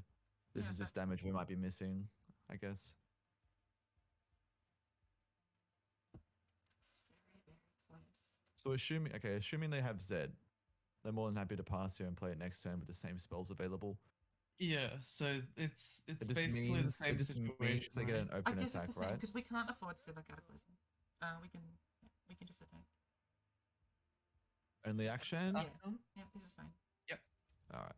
This Yeah, is just damage we might be missing, I guess. It's very, very close. So assuming they have Zed, they're more than happy to pass here and play it next turn with the same spells available. Yeah, so it's It just basically the means, same it just situation. means they get right? an I open guess attack, it's the same right? because we can't afford Silver Cataclysm. We can just attack. Only Action? Yeah. Outcome? Yeah, this is fine. Alright.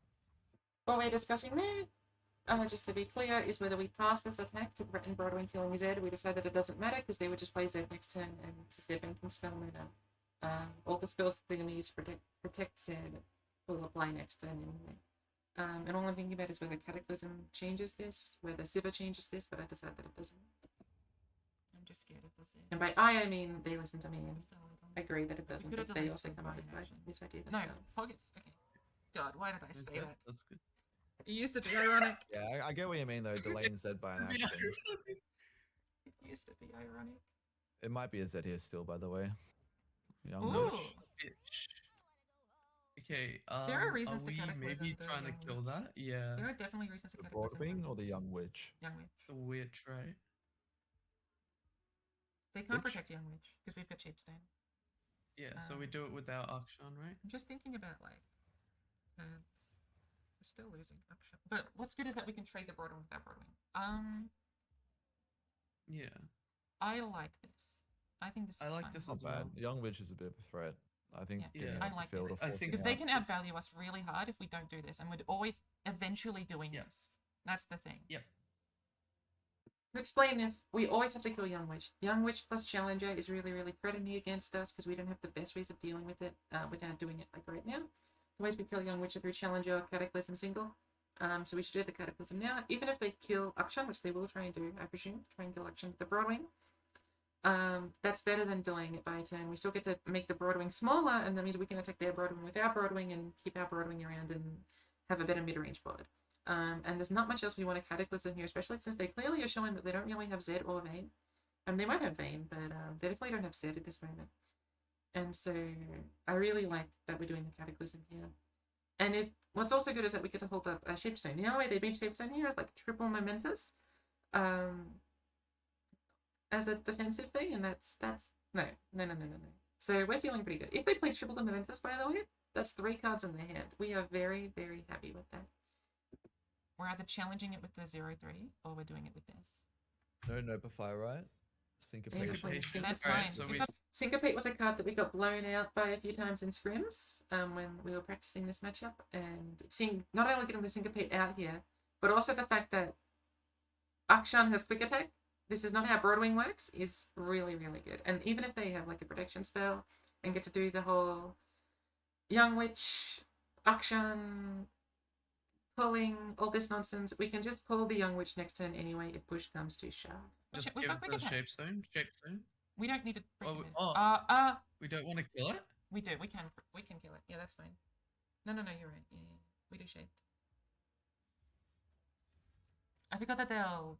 What we're discussing there, just to be clear, is whether we pass this attack to threaten Broadwing killing Zed. We decide that it doesn't matter because they would just play Zed next turn, and since they're banking spell mana, all the spells that they're going to use to protect Zed will apply next turn anyway. And all I'm thinking about is whether Cataclysm changes this, whether Sivir changes this, but I decide that it doesn't. I'm just scared of this. And by I mean they listen to me and Just a little. agree that it doesn't, could have but they done also some come up fine with action. this idea No, themselves. pockets. Okay. God, why did I say that? That's good. It used to be ironic. Yeah, I get what you mean though. Delaying Z by an action. It used to be ironic. It might be a Z here still, by the way. Young Ooh. Witch. Bitch. Okay. There are reasons to we Cataclysm maybe the trying to Young kill that? Yeah. There are definitely reasons to The Cataclysm. Broadwing or the Young Witch? Young Witch. The witch, right? They can't Witch? protect Young Witch because we've got Sheepstone. Yeah. So we do it without Akshan, right? I'm just thinking about like, we're still losing action. But what's good is that we can trade the Broadwing with that Broadwing. Yeah. I like this. I think this is I like fine. this Not as bad. well. Young Witch is a bit of a threat. I think Yeah. getting Yeah. off I like the field this. or I forcing think Because it they out. can outvalue us really hard if we don't do this, and we'd always eventually doing Yeah. this. That's the thing. Yep. To explain this, we always have to kill Young Witch. Young Witch plus Challenger is really, really threatening against us because we don't have the best ways of dealing with it without doing it like right now. The ways we kill Young Witch are through Challenger or Cataclysm single. So we should do the Cataclysm now. Even if they kill Akshan, which they will try and do, I presume, try and kill Akshan with the Broadwing. That's better than delaying it by a turn. We still get to make the Broadwing smaller, and that means we can attack their Broadwing with our Broadwing and keep our Broadwing around and have a better mid-range board. And there's not much else we want to Cataclysm here, especially since they clearly are showing that they don't really have Zed or Vayne. They might have Vayne, but they definitely don't have Zed at this moment. And so I really like that we're doing the Cataclysm here. And if what's also good is that we get to hold up Shapestone. The only way they beat Shapestone here is like triple momentous as a defensive thing, and that's no. So we're feeling pretty good. If they play triple momentous, by the way, that's 3 cards in their hand. We are very, very happy with that. We're either challenging it with the 0-3 or we're doing it with this. No Nopify, right? Syncopation. Syncopation. That's Alright, fine. so We've we- got- Syncopate was a card that we got blown out by a few times in scrims when we were practicing this matchup, and seeing not only getting the Syncopate out here, but also the fact that Akshan has quick attack. This is not how Broadwing works, is really, really good. And even if they have like a protection spell and get to do the whole Young Witch, Akshan, pulling, all this nonsense, we can just pull the Young Witch next turn anyway if push comes to shove. Just We've give got quick the attack. Shapestone. Shapestone. We don't need to break Oh, it. oh. We don't want to kill it? We do. We can kill it. Yeah, that's fine. No, you're right. Yeah. We do shaped. I forgot that they'll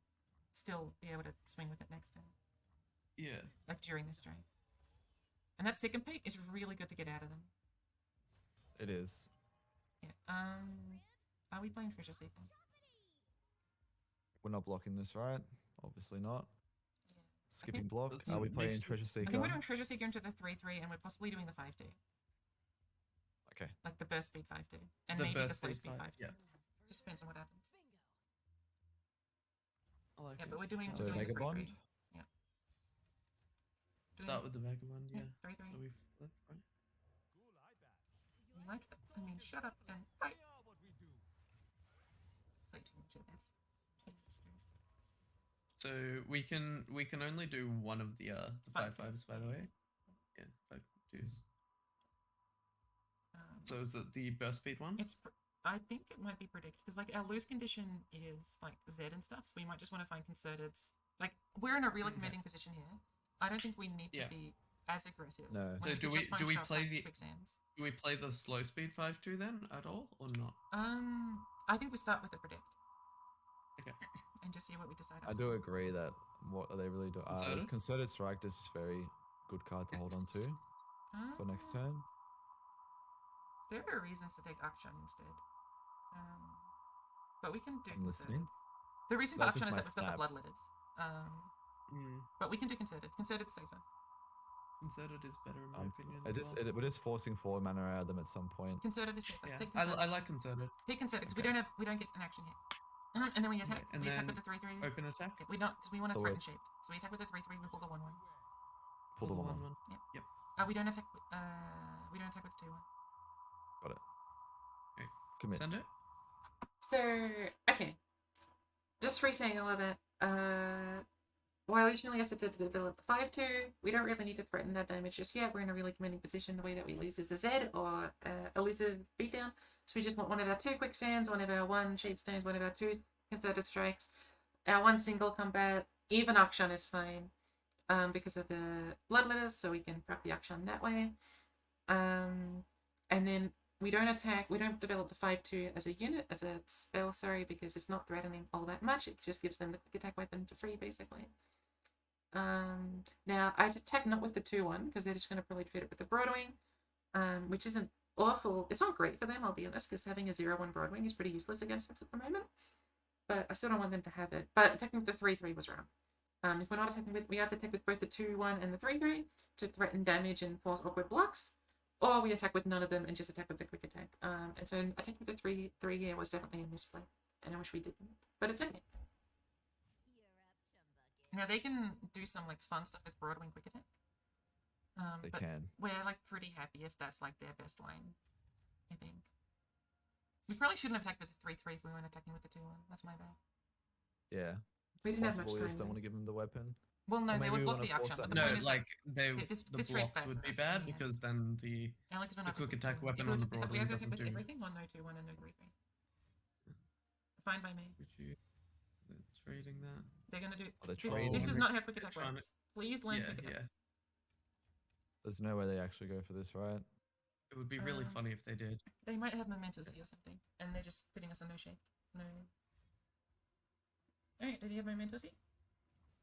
still be able to swing with it next turn, Yeah. like during this turn. And that second peak is really good to get out of them. It is. Yeah. Are we playing Treasure Seeker? We're not blocking this, right? Obviously not. Yeah. Skipping block. Doesn't Are we make playing sense. Treasure I Seeker? think we're doing Treasure Seeker into the 3-3, and we're possibly doing the 5-2, Okay. like the burst speed 5-2, and The maybe the burst slow speed speed 5-2. yeah. Just depends on what happens. I like Yeah, it. but we're doing. So we're doing Mega the 3-3. Bond? Yeah. Start with the Vagabond, yeah. 3-3. So we've left, right? You like that? I mean, shut up and fight. Play too much of this. Jesus Christ. So we can only do one of the 5/5s, by the way. Yeah, 5/2s. So is it the burst speed one? I think it might be predicted because like our lose condition is like Z and stuff, so we might just want to find concerted. Like we're in a really Okay. commanding position here. I don't think we need to Yeah. be as aggressive. No. when So do could we- just find do we sharp play sides, the- quicksands. Do we play the slow speed 5/2 then at all or not? I think we start with the predict. Okay. And just see what we decide. I on. do agree that what are they really doing? This Concerted? Concerted Strike, this is very good card to hold on to for next turn. There are reasons to take Akshan instead. But we can do I'm listening. concerted. The reason for That's Akshan just is that my we've got the snap. bloodletters. But we can do concerted. Concerted's safer. Concerted is better in my opinion. It as is. well. It is forcing 4 mana out of them at some point. Concerted is safer. Yeah, Take I concerted. like concerted. Take concerted because Okay. we don't get an action here. And then we attack. and we attack then with the 3-3. Open attack. Okay, we don't because we want to So threaten we're- shaped. So we attack with the 3-3. We pull the 1-1. Pull the the 1/1. 1/1. We don't attack. We don't attack with 2-1. Got it. Okay. Commit. Send it. So, okay. Just re-saying all of that. while originally I said to develop the 5-2, we don't really need to threaten that damage just yet. We're in a really commanding position. The way that we lose is a Z or elusive beatdown. So we just want one of our 2 quicksands, one of our 1 shapestones, one of our 2 concerted strikes, our 1 single combat. Even Akshan is fine because of the bloodletters, so we can prep the Akshan that way. And then we don't attack, we don't develop the 5-2 as a unit, as a spell, sorry, because it's not threatening all that much. It just gives them the quick attack weapon for free, basically. Now, I'd attack not with the 2-1, because they're just going to probably fit it with the Broadwing, which isn't awful. It's not great for them, I'll be honest, because having a 0-1 Broadwing is pretty useless against us at the moment. But I still don't want them to have it. But attacking with the 3-3 was wrong. If we're not attacking with, we have to attack with both the 2-1 and the 3-3 to threaten damage and force awkward blocks. Or we attack with none of them and just attack with the quick attack. And so attacking with the 3-3 here was definitely a misplay. And I wish we didn't. But it's okay. Now they can do some like fun stuff with Broadwing quick attack. They but can. We're like pretty happy if that's like their best line, I think. We probably shouldn't have attacked with the 3-3 if we weren't attacking with the 2-1. That's my bad. Yeah. We didn't have much possible you just time, don't want to give them the weapon. Well, no, Or they maybe would we block wanna the force action. But that the No, point is like they this the trade's blocks bad would for be us, bad yeah. because then the and like, the quick attack weapon if on the we Broadwing have to doesn't attack with do. everything or no 2-1 and no 3-3. Fine by me. Would you trading that? They're gonna do. Oh, they're This trading. is not how quick attack Trying to- works. Please learn Yeah, quick attack. yeah. There's no way they actually go for this, right? It would be really funny if they did. They might have Mementos or something, and they're just putting us in no shape. No. Alright, does he have Mementos?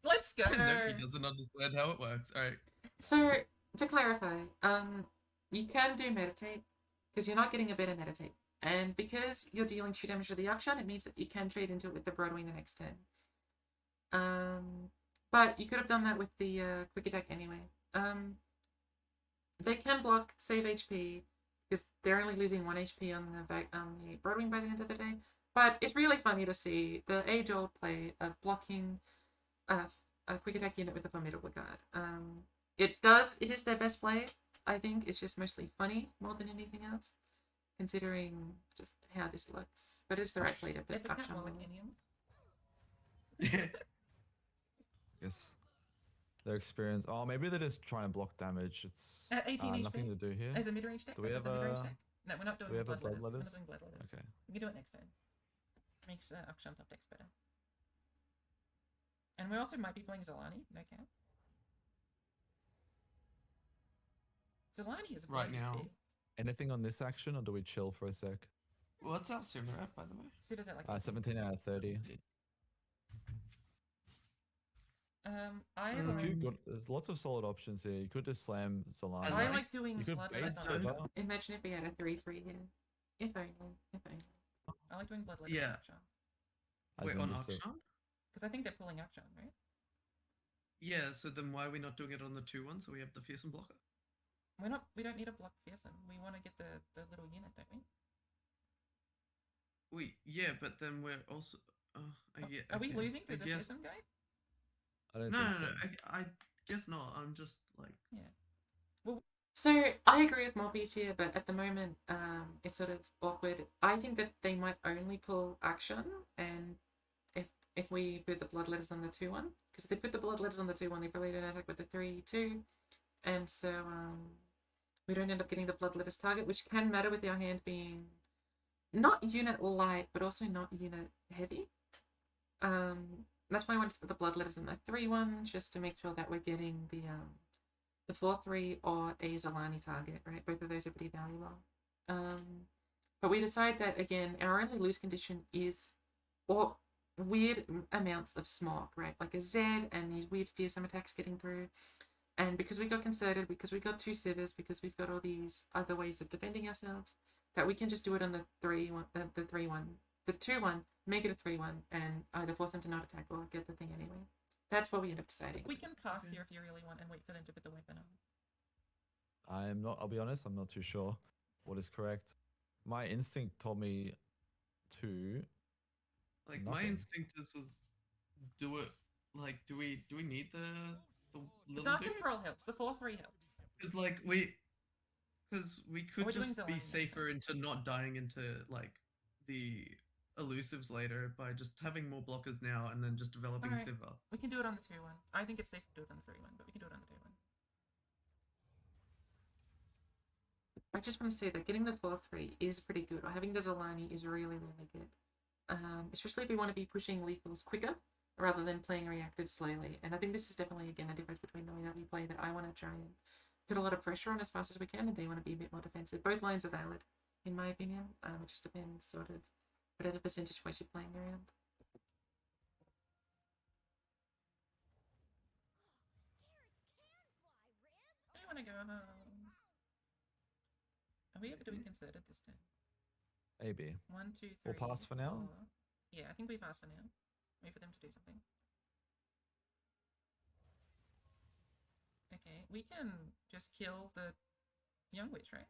Let's go! No, he doesn't understand how it works. Alright. So, to clarify, you can do meditate, because you're not getting a better meditate. And because you're dealing 2 damage to the Akshan, it means that you can trade into it with the Broadwing the next turn. But you could have done that with the quick attack anyway. They can block, save HP, because they're only losing 1 HP on the Broadwing by the end of the day. But it's really funny to see the age-old play of blocking a quick attack unit with a formidable guard. It is their best play, I think. It's just mostly funny more than anything else, considering just how this looks. But it's the right play to put action on. Yes. Their experience. Oh, maybe they're just trying to block damage. It's At 18 HP. nothing to do here. As a mid-range deck? Do we This is have a mid-range a- deck? No, we're not doing we have a blood blood letters. We're letters? not doing blood letters. Okay. We can do it next turn. Makes Akshan top decks better. And we also might be playing Zolani, no cap. Zolani is Right really now. big. Anything on this action, or do we chill for a sec? What's our silver at, by the way? Siva's at like 17 out of 30. I There's, a like, few good, there's lots of solid options here. You could just slam Solana. I like doing You could blood base letters on Siva. Akshan. Imagine if we had a 3-3 here. If only. If only. I like doing blood letters Yeah. on Akshan. as Wait, in on just a- Akshan? Because I think they're pulling Akshan, right? Yeah, so then why are we not doing it on the 2-1 so we have the fearsome blocker? We don't need a block fearsome. We want to get the little unit, don't we? Yeah, but then we're also. Yeah, Are we okay. losing to I the guess- fearsome guy? I don't No, think no, so. no. I guess not. I'm just like. So I agree with Mobbies here, but at the moment, it's sort of awkward. I think that they might only pull action, and if we put the blood letters on the 2-1, because if they put the blood letters on the 2-1, they probably don't attack with the 3-2, and so we don't end up getting the blood letters target, which can matter with our hand being not unit light, but also not unit heavy. That's why I wanted to put the blood letters in the 3-1, just to make sure that we're getting the 4-3 or a Zolani target, right? Both of those are pretty valuable. But we decide that, again, our only lose condition is or weird amounts of smoke, right? Like a Z and these weird fearsome attacks getting through. And because we got concerted, because we got 2 Sivers, because we've got all these other ways of defending ourselves, that we can just do it on the 3-1, the 3-1, the 2-1, make it a 3-1, and either force them to not attack or get the thing anyway. That's what we end up deciding. We can pass here if you really want and wait for them to put the weapon on. I'm not. I'll be honest. I'm not too sure what is correct. My instinct told me to. Like my Nothing. instinct just was, do it. Like, do we need the The little Dark dude? Control helps. The 4-3 helps. Because like because we could we're doing just Zolani be next safer into not dying into like the elusives later by just having more blockers now and then just developing Alright. Siva. We can do it on the 2-1. I think it's safe to do it on the 3-1, but we can do it on the 2-1. I just want to say that getting the 4-3 is pretty good, or having the Zolani is really, really good. Especially if we want to be pushing lethals quicker, rather than playing reactive slowly. And I think this is definitely, again, a difference between the way that we play, that I want to try and put a lot of pressure on as fast as we can, and they want to be a bit more defensive. Both lines are valid, in my opinion. It just depends, sort of, whatever percentage points you're playing around. I want to go home. Are we ever doing concerted this time? Maybe. 1, 2, 3. We'll pass for now? 4. Yeah, I think we pass for now. Wait for them to do something. Okay, we can just kill the young witch, right?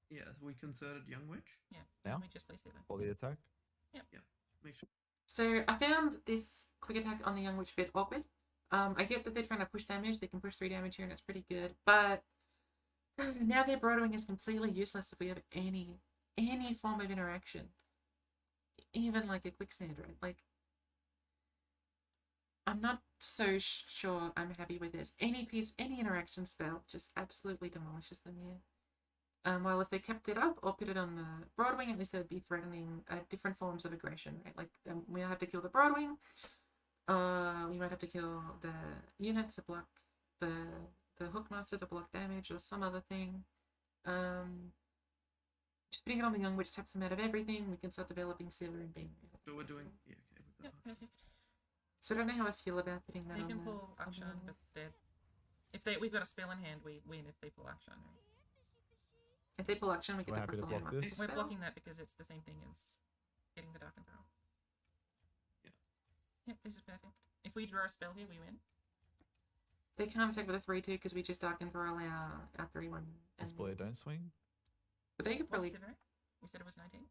Yeah, we concerted Young Witch. Yeah. Now? We just play Siva. For the attack? Make sure. So I found this quick attack on the young witch a bit awkward. I get that they're trying to push damage. They can push 3 damage here, and it's pretty good. But now their broadwing is completely useless if we have any form of interaction. Even like a quicksand, right? Like, I'm not so sure I'm happy with this. Any interaction spell just absolutely demolishes them here. While if they kept it up or put it on the Broadwing, at least they would be threatening different forms of aggression, right? Like, we have to kill the Broadwing, we might have to kill the units to block the Hookmaster to block damage or some other thing. Just putting it on the Young Witch taps them out of everything. We can start developing Silver and being... So we're doing. Yeah, okay. We've Yep, got that. perfect. So I don't know how I feel about putting that They on can the... pull on the- Akshan, but we've got a spell in hand, we win if they pull Akshan, right? If they pull action, we get We're to happy to proclaim block up this. the We're spell. blocking that because it's the same thing as getting the Dark and Throw. Yeah. Yep, this is perfect. If we draw a spell here, we win. They can't attack with a 3-2 because we just dark and throw our 3-1. Possibly don't swing. But they could What's probably... Sivir? We said it was 19?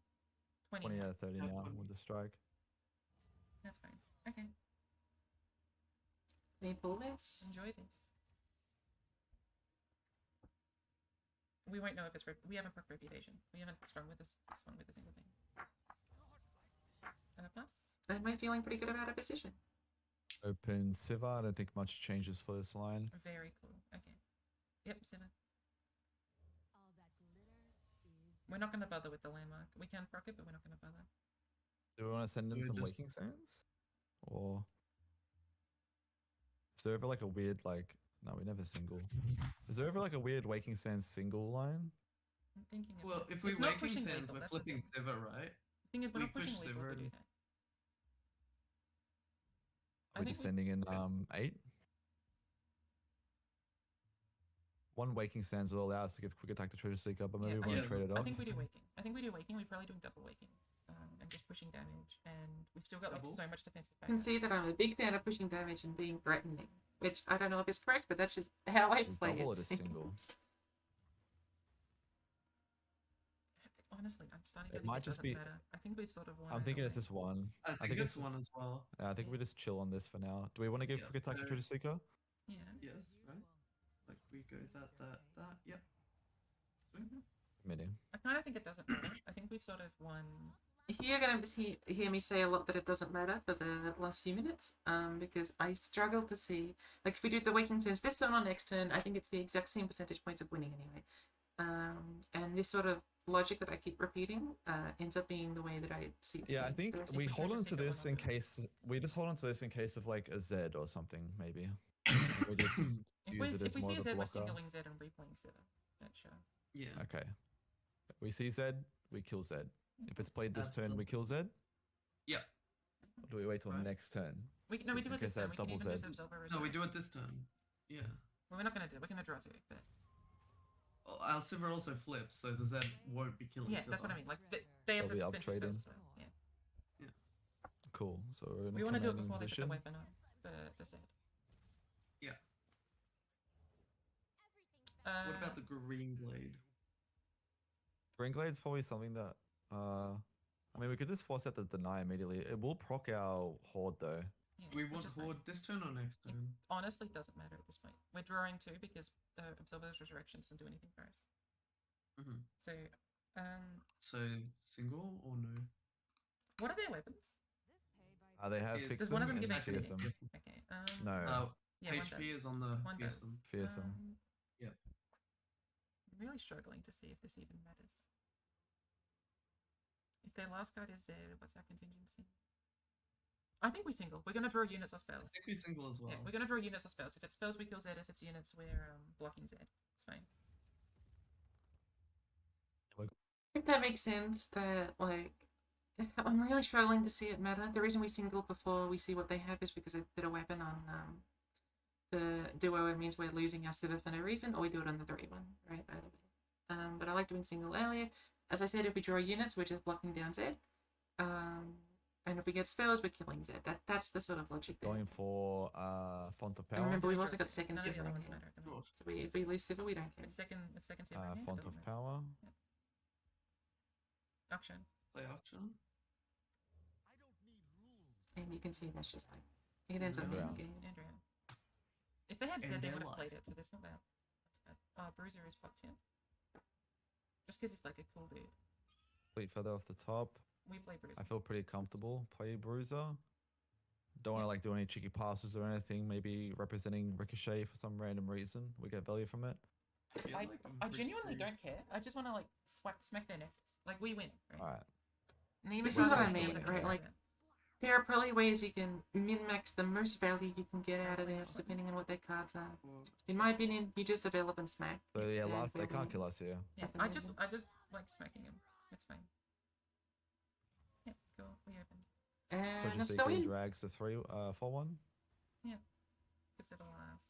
20. 20 out of 30 Yeah, now 20. with the strike. That's fine. Okay, They pull this. enjoy this. We won't know if it's... We haven't proc reputation. We haven't strung with this one with a single thing. Plus? Am I feeling pretty good about our position? Open Siva. I don't think much changes for this line. Very cool. Okay. Yep, Siva. We're not going to bother with the landmark. We can proc it, but we're not going to bother. Do we want to send in We some just- Waking Sands? Or is there ever like a weird like... No, we never single. Is there ever like a weird Waking Sands single line? I'm thinking of Well, it. if we It's not Waking pushing Sands, lethal, we're that's the flipping thing. Siva, right? The thing is, we're we not pushing push lethal Sivir to do and- that. We're just sending in 8. One Waking Sands will allow us to give quick attack to Treasure Seeker, but maybe Yeah, we want yeah, to trade it off. I think we do waking. We're probably doing double waking. And just pushing damage. And we've still got like Double? so much defensive You can backup. see that I'm a big fan of pushing damage and being threatening, which I don't know if it's correct, but that's just how I We'll play double it. it as single. Honestly, I'm starting to It think might it just doesn't be- matter. I think we've sort of won. I'm thinking either it's way. just one. I think it's one as well. I think we just chill on this for now. Do we want to give Yeah, quick attack to so- Treasure Seeker? Yeah. Yes, right? Like we go that. Yep. Swing. Committing. I kind of think it doesn't matter. I think we've sort of won. You're going to hear me say a lot that it doesn't matter for the last few minutes, because I struggle to see, like if we do the Waking Sands this turn or next turn, I think it's the exact same percentage points of winning anyway. And this sort of logic that I keep repeating ends up being the way that I see it. Yeah, I being. think The rest we of the hold Treasure on to Seeker this will in not do it. case we just hold on to this in case of like a Z or something, maybe. We just If use it if as we more see a of Z, a we're blocker. singling Z and replaying Siva. That's sure. Yeah. Okay. We see Z, we kill Z. If it's played this turn, we kill Z. Yeah. Or do we wait till Right. next turn? We Just do in it case this I turn. have We can double even Z. do Silver No, we Reserve. do it this turn. Yeah. Well, we're not gonna do it. We're gonna draw 2, but Oh, our Siva also flips, so the Z won't be killing. yeah, that's what I Siva. mean. Like they have to They'll be spend two uptrading. spells as well. Yeah. Cool. So we're in We a want to do it commanding before they put the position. weapon on the Z. Yeah. Uh, What about the green blade? Green Glade's probably something that I mean we could just force out the deny immediately. It will proc our horde though. yeah, We which want is fine. horde this turn or next It turn? honestly doesn't matter at this point. We're drawing 2 because Absorber's Resurrection doesn't do anything for us. Mm-hmm. So So single or no? What are their weapons? They have Does fixed one of them and give HP? fearsome. Okay. No, Yeah, one HP does. is on the One does. fearsome. fearsome. Yep. I'm really struggling to see if this even matters. If their last card is Z, what's our contingency? I think we single. We're gonna draw units or I spells. think we single as well. Yeah, we're gonna draw units or spells. If it's spells, we kill Z. If it's units, we're blocking Z. It's fine. I think that makes sense. That like, I'm really struggling to see it matter. The reason we single before we see what they have is because they put a weapon on the duo. It means we're losing our civ for no reason, or we do it on the 3-1, right? Either way. But I like doing single earlier. As I said, if we draw units, we're just blocking down Z. And if we get spells, we're killing Z. That's the sort of logic there. Going for Font of And Power. remember, we've also got second None of the civil. other ones matter at the moment. So if we lose civil, we don't care. It's second civil. Right here, it Font doesn't of matter. Power. Auction. Play auction. And you can see that's just like, it ends up being a game. Andrea. If they had Z, And they their would have life. played it, so that's not bad. That's bad. Oh, Bruiser is popped, yeah. Just because he's like a cool dude. Fleet feather off the top. We play Bruiser. I feel pretty comfortable. Play Bruiser. Don't want to like do any cheeky passes or anything. Maybe representing Ricochet for some random reason. We get value from it. feel I like I'm genuinely pretty- don't care. I just want to like smack their nexus. Like we win, right? Alright. This is what I mean, right? Like, there are probably ways you can min-max the most value you can get out of this, depending on what their cards are. In my opinion, you just develop and smack. So yeah, And last they we'll can't win. kill us here. Yeah, at the I just moment. like smacking him. It's fine. Yeah, cool. We open. And Push I'm a still secret in. drags to 4-1. Puts it all last.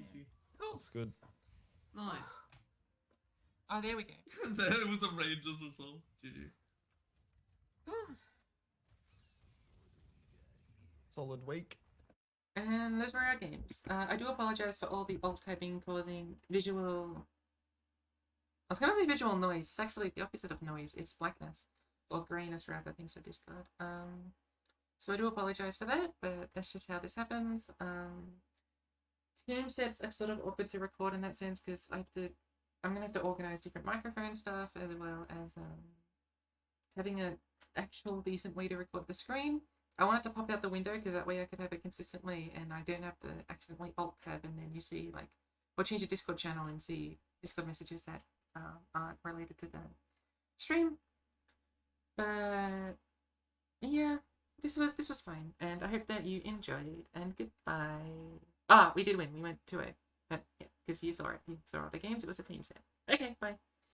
GG. Cool. Looks good. Nice. Oh, there we go. There was a Rangers result. GG. Solid week. And those were our games. I do apologize for all the alt tabbing causing visual. I was going to say visual noise. It's actually the opposite of noise. It's blackness. Or grayness, rather, thanks to Discord. So I do apologize for that, but that's just how this happens. Team sets are sort of awkward to record in that sense because I'm going to have to organize different microphone stuff as well as having an actual decent way to record the screen. I want it to pop out the window because that way I could have it consistently and I don't have to accidentally alt tab and then you see like, or change your Discord channel and see Discord messages that aren't related to the stream. But yeah, this was fine and I hope that you enjoyed and goodbye. Ah, we did win. We went 2-0. But yeah, because you saw it. You saw all the games. It was a team set. Okay, bye.